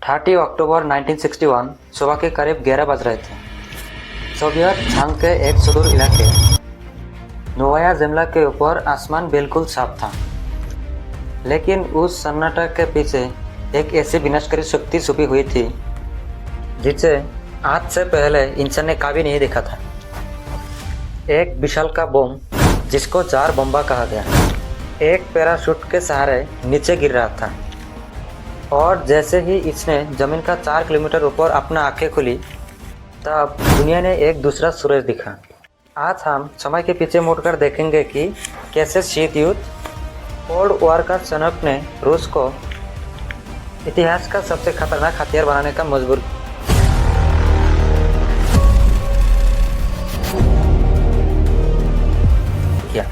30 अक्टूबर 1961 सुबह के करीब 11 बज रहे थे। सोवियत संघ के एक सुदूर इलाके नोवाया ज़ेम्ला के ऊपर आसमान बिल्कुल साफ था, लेकिन उस सन्नाटा के पीछे एक ऐसी विनाशकारी शक्ति छुपी हुई थी जिसे आज से पहले इंसान ने कभी नहीं देखा था। एक विशाल का बम जिसको जार बम्बा कहा गया, एक पैराशूट के सहारे नीचे गिर रहा था और जैसे ही इसने ज़मीन का 4 किलोमीटर ऊपर अपना आंखें खुली तब दुनिया ने एक दूसरा सूरज दिखा। आज हम समय के पीछे मुड़कर देखेंगे कि कैसे शीत युद्ध कोल्ड वॉर का जनक ने रूस को इतिहास का सबसे खतरनाक हथियार बनाने का मजबूर किया।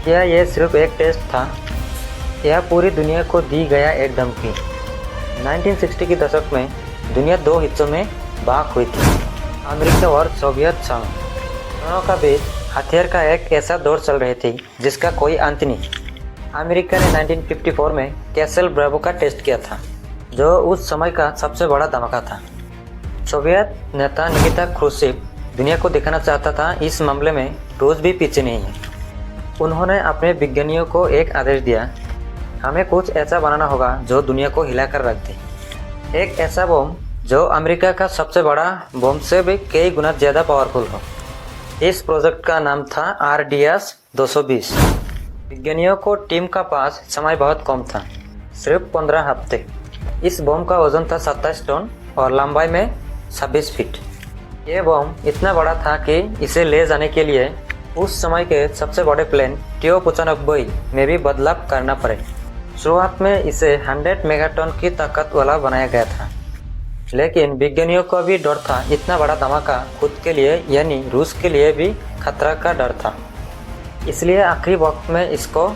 क्या यह सिर्फ एक टेस्ट था? यह पूरी दुनिया को दी गया एक धमकी। 1960 के दशक में दुनिया दो हिस्सों में भाग हुई थी, अमेरिका और सोवियत संघ। दोनों का बीच हथियार का एक ऐसा दौर चल रही थी जिसका कोई अंत नहीं। अमेरिका ने 1954 में कैसल ब्रावो का टेस्ट किया था, जो उस समय का सबसे बड़ा धमाका था। सोवियत नेता निकिता क्रूश्चेव दुनिया को दिखाना चाहता था इस मामले में रूस भी पीछे नहीं है। उन्होंने अपने विज्ञानियों को एक आदेश दिया, हमें कुछ ऐसा बनाना होगा जो दुनिया को हिलाकर रख दे। एक ऐसा बम जो अमेरिका का सबसे बड़ा बम से भी कई गुना ज़्यादा पावरफुल हो। इस प्रोजेक्ट का नाम था RDS-220। विज्ञानियों को टीम का पास समय बहुत कम था, सिर्फ 15 हफ्ते। इस बम का वजन था 27 टन और लंबाई में 26 फीट। ये बम इतना बड़ा था कि इसे ले जाने के लिए उस समय के सबसे बड़े प्लेन TU-95 में भी बदलाव करना पड़े। शुरुआत में इसे 100 मेगाटन की ताकत वाला बनाया गया था, लेकिन विज्ञानियों को भी डर था इतना बड़ा धमाका खुद के लिए यानी रूस के लिए भी खतरा का डर था। इसलिए आखिरी वक्त में इसको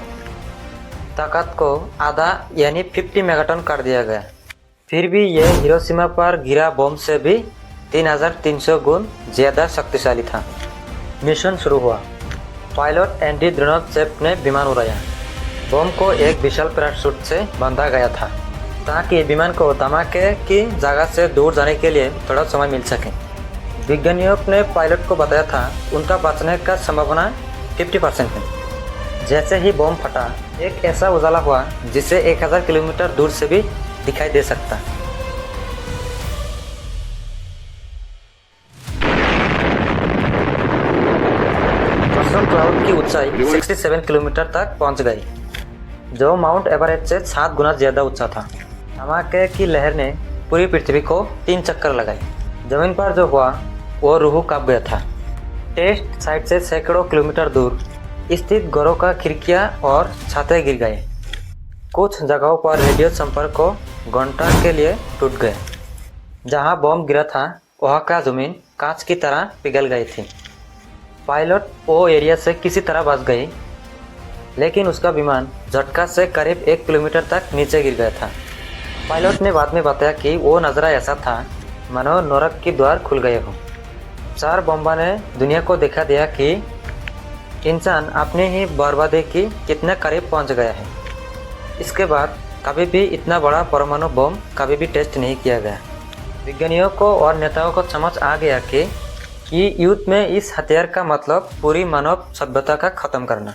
ताकत को आधा यानी 50 मेगाटन कर दिया गया। फिर भी यह हिरोशिमा पर गिरा बम से भी 3300 गुण ज़्यादा शक्तिशाली था। मिशन शुरू हुआ। पायलट एंडी द्रोनोवचेव ने विमान उड़ाया। बम को एक विशाल पैराशूट से बांधा गया था ताकि विमान को धमाके की जगह से दूर जाने के लिए थोड़ा समय मिल सके। विज्ञानियों ने पायलट को बताया था उनका बचने का संभावना 50% है। जैसे ही बम फटा, एक ऐसा उजाला हुआ जिसे 1000 किलोमीटर दूर से भी दिखाई दे सकता। क्लाउड की ऊंचाई 67 किलोमीटर तक पहुंच गई, जो माउंट एवरेस्ट से 7 गुना ज़्यादा ऊंचा था। धमाके की लहर ने पूरी पृथ्वी को 3 चक्कर लगाए। जमीन पर जो हुआ वो रूह कांप गया था। टेस्ट साइट से सैकड़ों किलोमीटर दूर स्थित घरों का खिड़कियां और छतें गिर गए। कुछ जगहों पर रेडियो संपर्क को घंटों के लिए टूट गए। जहां बम गिरा था वहां का जमीन कांच की तरह पिघल गई थी। पायलट वो एरिया से किसी तरह बच गई, लेकिन उसका विमान झटका से करीब 1 किलोमीटर तक नीचे गिर गया था। पायलट ने बाद में बताया कि वो नज़ारा ऐसा था मानो नरक के द्वार खुल गए हो। 4 बम्बा ने दुनिया को दिखा दिया कि इंसान अपने ही बर्बादी की कितने करीब पहुंच गया है। इसके बाद कभी भी इतना बड़ा परमाणु बम कभी भी टेस्ट नहीं किया गया। विज्ञानियों को और नेताओं को समझ आ गया कि युद्ध में इस हथियार का मतलब पूरी मानव सभ्यता का खत्म करना।